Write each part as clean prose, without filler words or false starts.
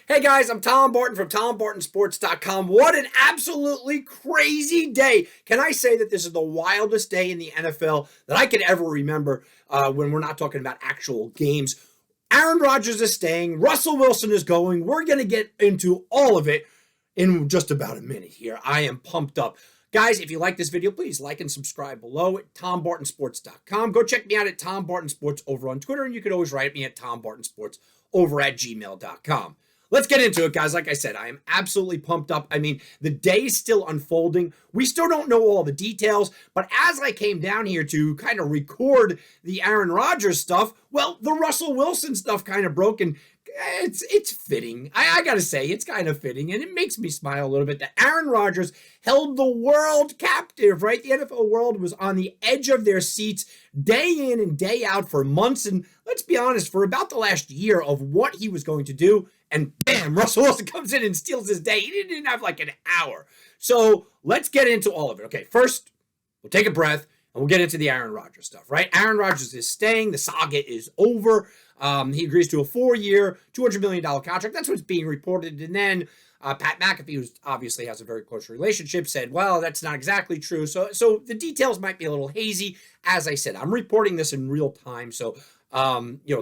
Hey guys, I'm Tom Barton from TomBartonSports.com. What an absolutely crazy day. Can I say that this is the wildest day in the NFL that I could ever remember when we're not talking about actual games? Aaron Rodgers is staying. Russell Wilson is going. We're going to get into all of it in just about a minute here. I am pumped up. Guys, if you like this video, please like and subscribe below at TomBartonSports.com. Go check me out at Tom Barton Sports over on Twitter, and you can always write me at TomBartonSports over at gmail.com. Let's get into it, guys. Like I said, I am absolutely pumped up. I mean, the day is still unfolding. We still don't know all the details, but as I came down here to kind of record the Aaron Rodgers stuff, well, the Russell Wilson stuff kind of broke, and it's fitting. I got to say, it's kind of fitting, and it makes me smile a little bit that Aaron Rodgers held the world captive, right? The NFL world was on the edge of their seats day in and day out for months, and let's be honest, for about the last year of what he was going to do, and bam, Russell Wilson comes in and steals his day. He didn't have like an hour. So let's get into all of it. Okay, first, we'll take a breath, and we'll get into the Aaron Rodgers stuff, right? Aaron Rodgers is staying. The saga is over. He agrees to a 4-year, $200 million contract. That's what's being reported. And then Pat McAfee, who obviously has a very close relationship, said, well, that's not exactly true. So the details might be a little hazy. As I said, I'm reporting this in real time. So,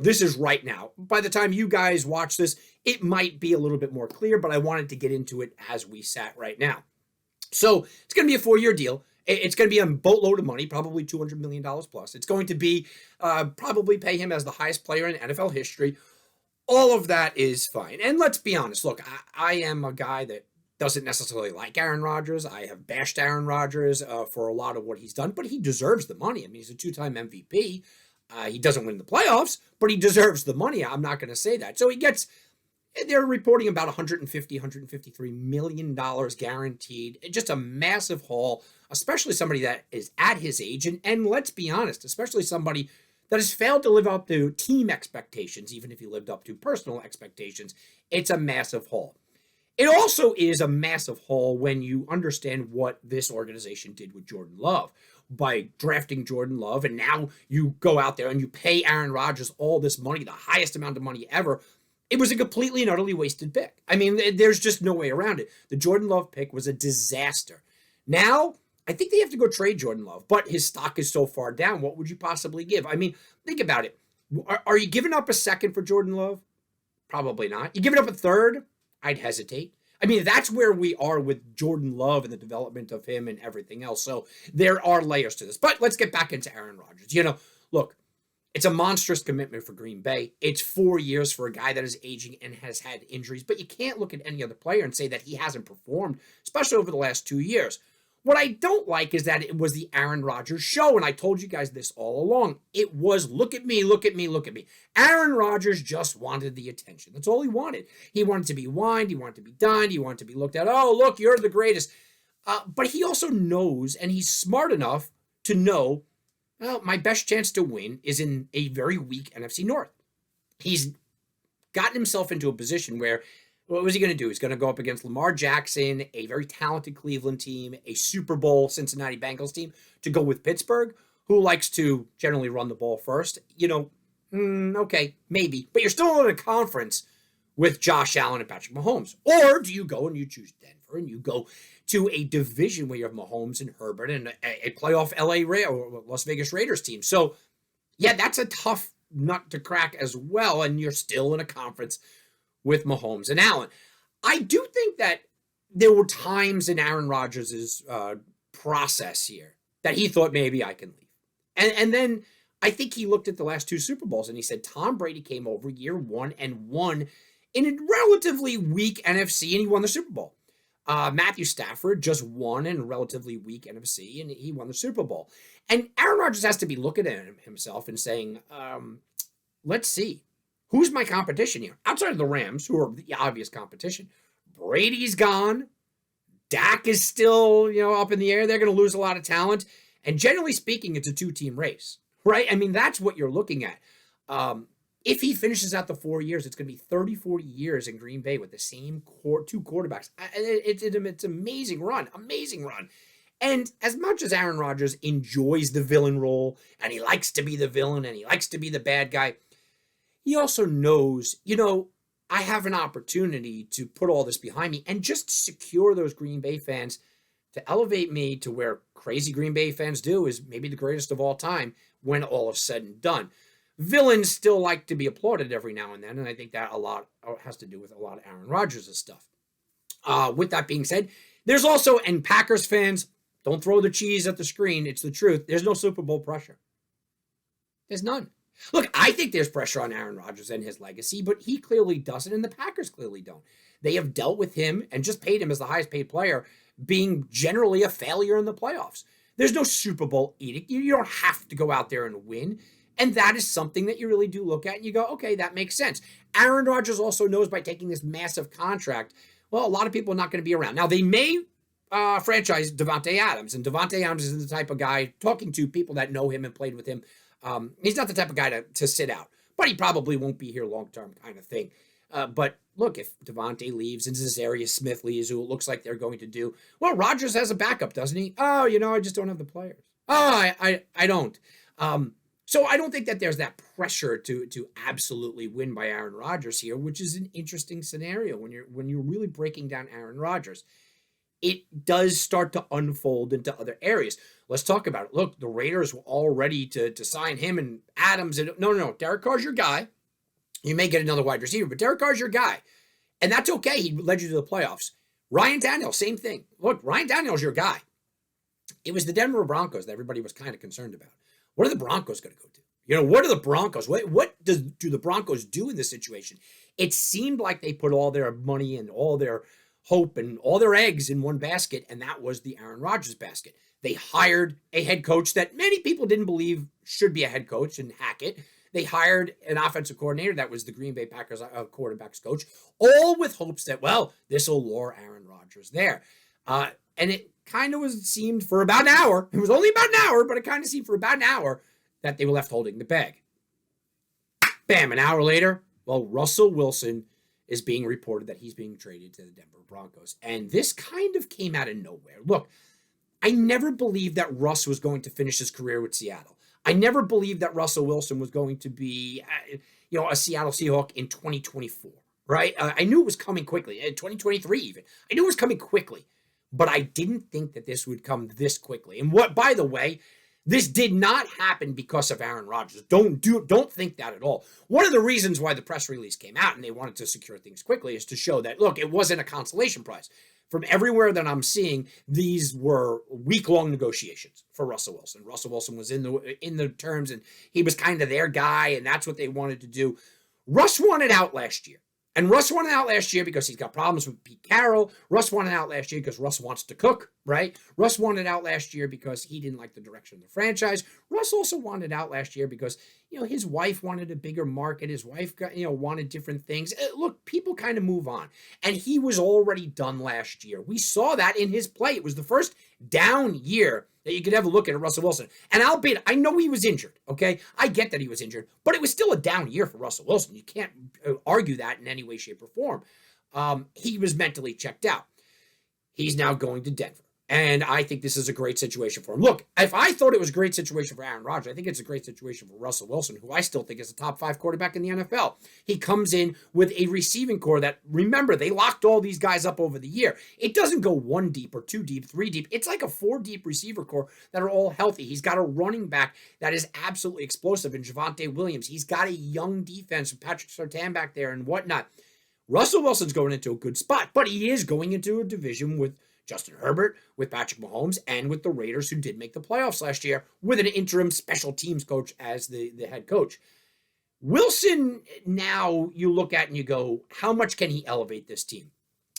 this is right now. By the time you guys watch this, it might be a little bit more clear, but I wanted to get into it as we sat right now. So it's going to be a 4-year deal. It's going to be a boatload of money, probably $200 million plus. It's going to be probably pay him as the highest player in NFL history. All of that is fine. And let's be honest. Look, I am a guy that doesn't necessarily like Aaron Rodgers. I have bashed Aaron Rodgers for a lot of what he's done, but he deserves the money. I mean, he's a 2-time MVP. He doesn't win the playoffs, but he deserves the money. I'm not going to say that. So he gets... They're reporting about $153 million guaranteed. Just a massive haul, especially somebody that is at his age. And let's be honest, especially somebody that has failed to live up to team expectations, even if he lived up to personal expectations. It's a massive haul. It also is a massive haul when you understand what this organization did with Jordan Love by drafting Jordan Love. And now you go out there and you pay Aaron Rodgers all this money, the highest amount of money ever. It was a completely and utterly wasted pick. I mean, there's just no way around it. The Jordan Love pick was a disaster. Now, I think they have to go trade Jordan Love, but his stock is so far down. What would you possibly give? I mean, think about it. Are you giving up a second for Jordan Love? Probably not. You giving up a third? I'd hesitate. I mean, that's where we are with Jordan Love and the development of him and everything else. So there are layers to this. But let's get back into Aaron Rodgers. Look, it's a monstrous commitment for Green Bay. It's 4 years for a guy that is aging and has had injuries, but you can't look at any other player and say that he hasn't performed, especially over the last 2 years. What I don't like is that it was the Aaron Rodgers show, and I told you guys this all along. It was, look at me, look at me, look at me. Aaron Rodgers just wanted the attention. That's all he wanted. He wanted to be whined, he wanted to be dined, he wanted to be looked at. Oh, look, you're the greatest. But he also knows, and he's smart enough to know, well, my best chance to win is in a very weak NFC North. He's gotten himself into a position where, what was he going to do? He's going to go up against Lamar Jackson, a very talented Cleveland team, a Super Bowl Cincinnati Bengals team, to go with Pittsburgh, who likes to generally run the ball first. Okay, maybe. But you're still in a conference with Josh Allen and Patrick Mahomes. Or do you go and you choose Denver and you go to a division where you have Mahomes and Herbert and a playoff or Las Vegas Raiders team? So, yeah, that's a tough nut to crack as well, and you're still in a conference with Mahomes and Allen. I do think that there were times in Aaron Rodgers' process here that he thought maybe I can leave. And then I think he looked at the last 2 Super Bowls and he said Tom Brady came over year 1 and won in a relatively weak NFC, and he won the Super Bowl. Matthew Stafford just won in a relatively weak NFC, and he won the Super Bowl. And Aaron Rodgers has to be looking at himself and saying, let's see, who's my competition here? Outside of the Rams, who are the obvious competition, Brady's gone. Dak is still, up in the air. They're going to lose a lot of talent. And generally speaking, it's a 2-team race, right? I mean, that's what you're looking at. If he finishes out the 4 years, it's going to be 34 years in Green Bay with the same 2 quarterbacks. It's an amazing run, And as much as Aaron Rodgers enjoys the villain role, and he likes to be the villain, and he likes to be the bad guy, he also knows, I have an opportunity to put all this behind me and just secure those Green Bay fans to elevate me to where crazy Green Bay fans do is maybe the greatest of all time when all is said and done. Villains still like to be applauded every now and then, and I think that a lot has to do with a lot of Aaron Rodgers' stuff. With that being said, there's also, and Packers fans, don't throw the cheese at the screen. It's the truth. There's no Super Bowl pressure. There's none. Look, I think there's pressure on Aaron Rodgers and his legacy, but he clearly doesn't, and the Packers clearly don't. They have dealt with him and just paid him as the highest paid player, being generally a failure in the playoffs. There's no Super Bowl edict. You don't have to go out there and win. And that is something that you really do look at and you go, okay, that makes sense. Aaron Rodgers also knows by taking this massive contract, well, a lot of people are not going to be around. Now, they may franchise Davante Adams, and Davante Adams is the type of guy, talking to people that know him and played with him, he's not the type of guy to sit out, but he probably won't be here long-term kind of thing. But look, if Davante leaves and Za'Darius Smith leaves, who it looks like they're going to do, well, Rodgers has a backup, doesn't he? Oh, I just don't have the players. Oh, I don't. So I don't think that there's that pressure to absolutely win by Aaron Rodgers here, which is an interesting scenario when you're really breaking down Aaron Rodgers. It does start to unfold into other areas. Let's talk about it. Look, the Raiders were all ready to sign him and Adams. And no. Derek Carr's your guy. You may get another wide receiver, but Derek Carr's your guy. And that's okay. He led you to the playoffs. Ryan Tannehill, same thing. Look, Ryan Tannehill's your guy. It was the Denver Broncos that everybody was kind of concerned about. What are the Broncos going to go do? What are the Broncos? What do the Broncos do in this situation? It seemed like they put all their money and all their hope and all their eggs in one basket, and that was the Aaron Rodgers basket. They hired a head coach that many people didn't believe should be a head coach in Hackett. They hired an offensive coordinator that was the Green Bay Packers quarterbacks coach, all with hopes that, well, this will lure Aaron Rodgers there. And it kind of seemed for about an hour, it was only about an hour, but it kind of seemed for about an hour that they were left holding the bag. Bam, an hour later, well, Russell Wilson is being reported that he's being traded to the Denver Broncos. And this kind of came out of nowhere. Look, I never believed that Russ was going to finish his career with Seattle. I never believed that Russell Wilson was going to be, a Seattle Seahawk in 2024, right? I knew it was coming quickly, 2023 even. I knew it was coming quickly, but I didn't think that this would come this quickly. And by the way, this did not happen because of Aaron Rodgers. Don't think that at all. One of the reasons why the press release came out and they wanted to secure things quickly is to show that, look, it wasn't a consolation prize. From everywhere that I'm seeing, these were week-long negotiations for Russell Wilson. Russell Wilson was in the terms, and he was kind of their guy, and that's what they wanted to do. Russ wanted out last year. And Russ wanted out last year because he's got problems with Pete Carroll. Russ wanted out last year because Russ wants to cook, right? Russ wanted out last year because he didn't like the direction of the franchise. Russ also wanted out last year because, his wife wanted a bigger market. His wife wanted different things. Look, people kind of move on. And he was already done last year. We saw that in his play. It was the first down year that you could ever look at Russell Wilson. And albeit, I know he was injured, okay? I get that he was injured, but it was still a down year for Russell Wilson. You can't argue that in any way, shape, or form. He was mentally checked out. He's now going to Denver. And I think this is a great situation for him. Look, if I thought it was a great situation for Aaron Rodgers, I think it's a great situation for Russell Wilson, who I still think is a top 5 quarterback in the NFL. He comes in with a receiving core that, remember, they locked all these guys up over the year. It doesn't go 1 deep or 2 deep, 3 deep. It's like a 4 deep receiver core that are all healthy. He's got a running back that is absolutely explosive in Javonte Williams. He's got a young defense with Patrick Surtain back there and whatnot. Russell Wilson's going into a good spot, but he is going into a division with Justin Herbert, with Patrick Mahomes, and with the Raiders, who did make the playoffs last year, with an interim special teams coach as the head coach. Wilson, now you look at and you go, how much can he elevate this team?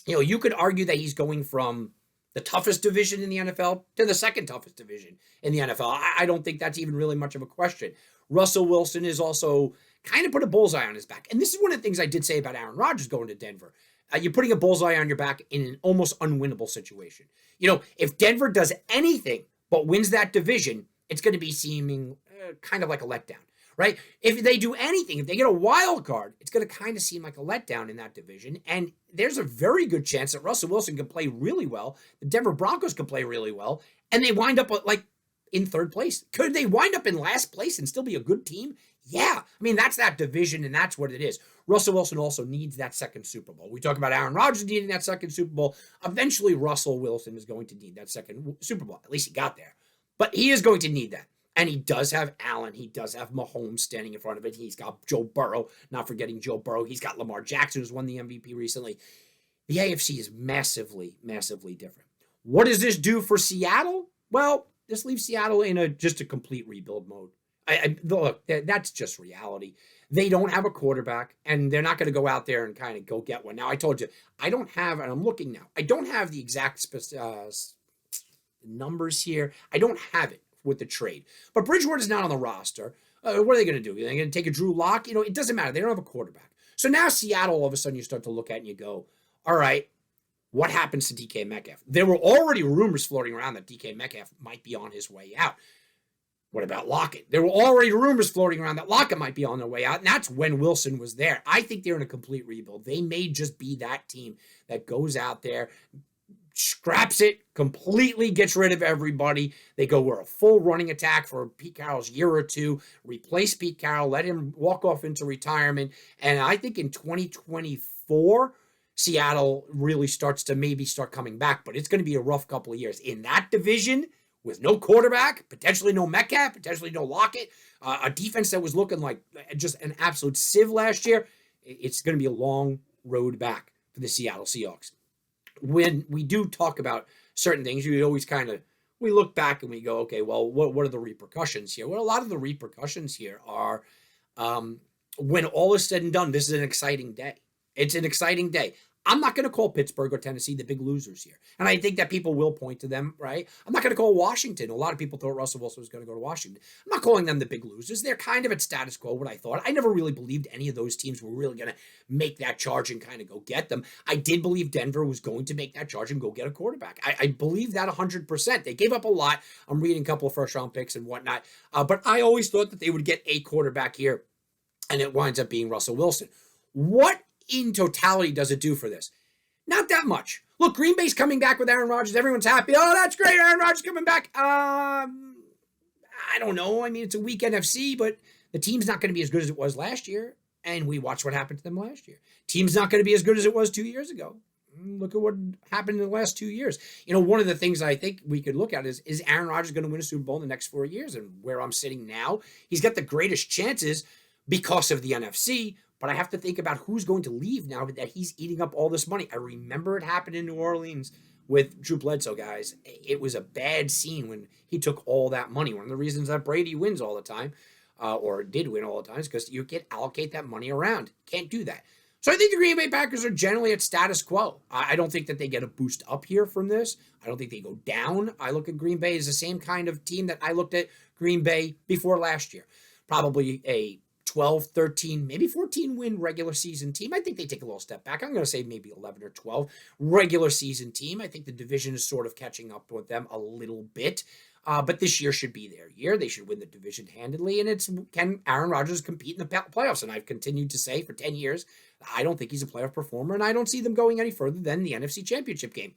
You could argue that he's going from the toughest division in the NFL to the second toughest division in the NFL. I don't think that's even really much of a question. Russell Wilson is also kind of put a bullseye on his back. And this is one of the things I did say about Aaron Rodgers going to Denver. You're putting a bullseye on your back in an almost unwinnable situation. If Denver does anything but wins that division, it's going to be seeming kind of like a letdown, right? If they do anything, if they get a wild card, it's going to kind of seem like a letdown in that division. And there's a very good chance that Russell Wilson can play really well. The Denver Broncos can play really well. And they wind up in third place. Could they wind up in last place and still be a good team? Yeah, I mean, that's that division, and that's what it is. Russell Wilson also needs that second Super Bowl. We talk about Aaron Rodgers needing that second Super Bowl. Eventually, Russell Wilson is going to need that second Super Bowl. At least he got there. But he is going to need that. And he does have Allen. He does have Mahomes standing in front of it. He's got Joe Burrow, not forgetting Joe Burrow. He's got Lamar Jackson, who's won the MVP recently. The AFC is massively, massively different. What does this do for Seattle? Well, this leaves Seattle in just a complete rebuild mode. Look, that's just reality. They don't have a quarterback, and they're not going to go out there and kind of go get one. Now, I told you, I don't have, and I'm looking now, I don't have the exact numbers here. I don't have it with the trade. But Bridgewater's not on the roster. What are they going to do? Are they going to take a Drew Lock? It doesn't matter. They don't have a quarterback. So now Seattle, all of a sudden, you start to look at and you go, all right, what happens to DK Metcalf? There were already rumors floating around that DK Metcalf might be on his way out. What about Lockett? There were already rumors floating around that Lockett might be on their way out, and that's when Wilson was there. I think they're in a complete rebuild. They may just be that team that goes out there, scraps it, completely gets rid of everybody. They go, we're a full running attack for Pete Carroll's year or two, replace Pete Carroll, let him walk off into retirement. And I think in 2024, Seattle really starts to maybe start coming back, but it's going to be a rough couple of years. In that division, with no quarterback, potentially no Metcalf, potentially no Lockett, a defense that was looking like just an absolute sieve last year, it's going to be a long road back for the Seattle Seahawks. When we do talk about certain things, we always we look back and we go, okay, well, what are the repercussions here? Well, a lot of the repercussions here are when all is said and done, this is an exciting day. It's an exciting day. I'm not going to call Pittsburgh or Tennessee the big losers here. And I think that people will point to them, right? I'm not going to call Washington. A lot of people thought Russell Wilson was going to go to Washington. I'm not calling them the big losers. They're kind of at status quo, what I thought. I never really believed any of those teams were really going to make that charge and kind of go get them. I did believe Denver was going to make that charge and go get a quarterback. I believe that 100%. They gave up a lot. I'm reading a couple of first-round picks and whatnot. But I always thought that they would get a quarterback here, and it winds up being Russell Wilson. What in totality does it do for this? Not that much. Look, Green Bay's coming back with Aaron Rodgers. Everyone's happy. Oh, that's great. Aaron Rodgers coming back. I don't know. I mean, it's a weak NFC, but the team's not going to be as good as it was last year. And we watched what happened to them last year. Team's not going to be as good as it was 2 years ago. Look at what happened in the last 2 years. One of the things I think we could look at is Aaron Rodgers going to win a Super Bowl in the next 4 years? And where I'm sitting now, he's got the greatest chances because of the NFC. But I have to think about who's going to leave now that he's eating up all this money. I remember it happened in New Orleans with Drew Bledsoe, guys. It was a bad scene when he took all that money. One of the reasons that Brady wins all the time, or did win all the time, is because you can allocate that money around. Can't do that. So I think the Green Bay Packers are generally at status quo. I don't think that they get a boost up here from this. I don't think they go down. I look at Green Bay as the same kind of team that I looked at Green Bay before last year. Probably a 12, 13, maybe 14 win regular season team. I think they take a little step back. I'm going to say maybe 11 or 12 regular season team. I think the division is sort of catching up with them a little bit. But this year should be their year. They should win the division handedly. And can Aaron Rodgers compete in the playoffs? And I've continued to say for 10 years, I don't think he's a playoff performer. And I don't see them going any further than the NFC Championship game.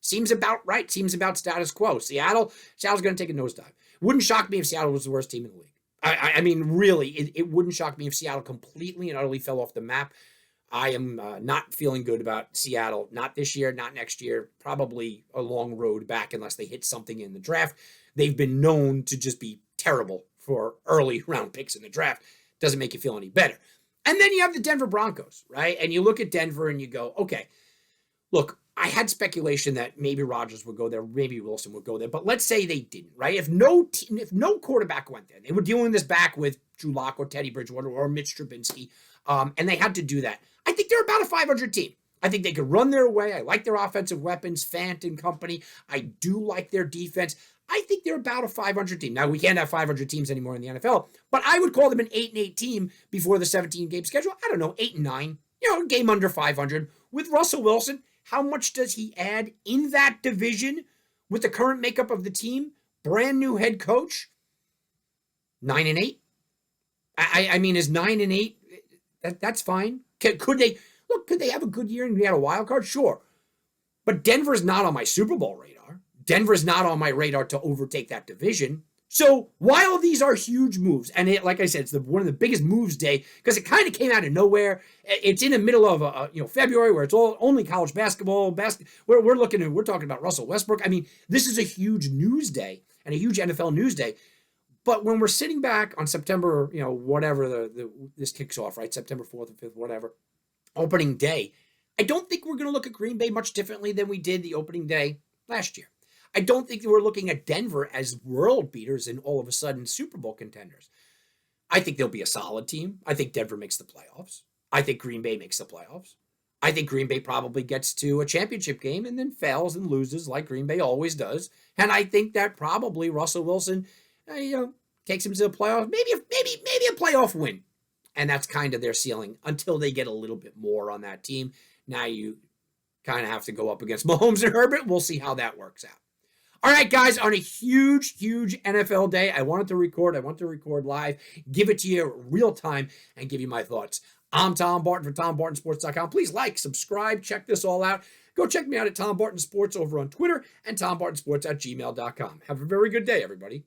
Seems about right. Seems about status quo. Seattle's going to take a nosedive. Wouldn't shock me if Seattle was the worst team in the league. I mean, really, it wouldn't shock me if Seattle completely and utterly fell off the map. I am not feeling good about Seattle, not this year, not next year, probably a long road back unless they hit something in the draft. They've been known to just be terrible for early round picks in the draft. Doesn't make you feel any better. And then you have the Denver Broncos, right? And you look at Denver and you go, okay, look, I had speculation that maybe Rodgers would go there, maybe Wilson would go there, but let's say they didn't, right? If no quarterback went there, they were dealing this back with Drew Lock or Teddy Bridgewater or Mitch Trubisky, and they had to do that. I think they're about a 500 team. I think they could run their way. I like their offensive weapons, Fant and company. I do like their defense. I think they're about a 500 team. Now, we can't have 500 teams anymore in the NFL, but I would call them an 8-8 team before the 17-game schedule. I don't know, 8-9, game under 500. With Russell Wilson, how much does he add in that division with the current makeup of the team? Brand new head coach, 9-8. I mean, is 9-8? That's fine. Could they have a good year and get a wild card? Sure, but Denver's not on my Super Bowl radar. Denver's not on my radar to overtake that division. So while these are huge moves, and like I said, it's one of the biggest moves day because it kind of came out of nowhere. It's in the middle of February where it's only college basketball. We're talking about Russell Westbrook. I mean, this is a huge news day and a huge NFL news day. But when we're sitting back on September, whatever this kicks off, right? September 4th or 5th, whatever, opening day, I don't think we're going to look at Green Bay much differently than we did the opening day last year. I don't think we're looking at Denver as world beaters and all of a sudden Super Bowl contenders. I think they'll be a solid team. I think Denver makes the playoffs. I think Green Bay makes the playoffs. I think Green Bay probably gets to a championship game and then fails and loses like Green Bay always does. And I think that probably Russell Wilson, takes him to the playoffs. Maybe a playoff win. And that's kind of their ceiling until they get a little bit more on that team. Now you kind of have to go up against Mahomes and Herbert. We'll see how that works out. All right, guys, on a huge, huge NFL day, I wanted to record live, give it to you real time, and give you my thoughts. I'm Tom Barton for TomBartonSports.com. Please like, subscribe, check this all out. Go check me out at Tom Barton Sports over on Twitter and TomBartonSports@gmail.com. Have a very good day, everybody.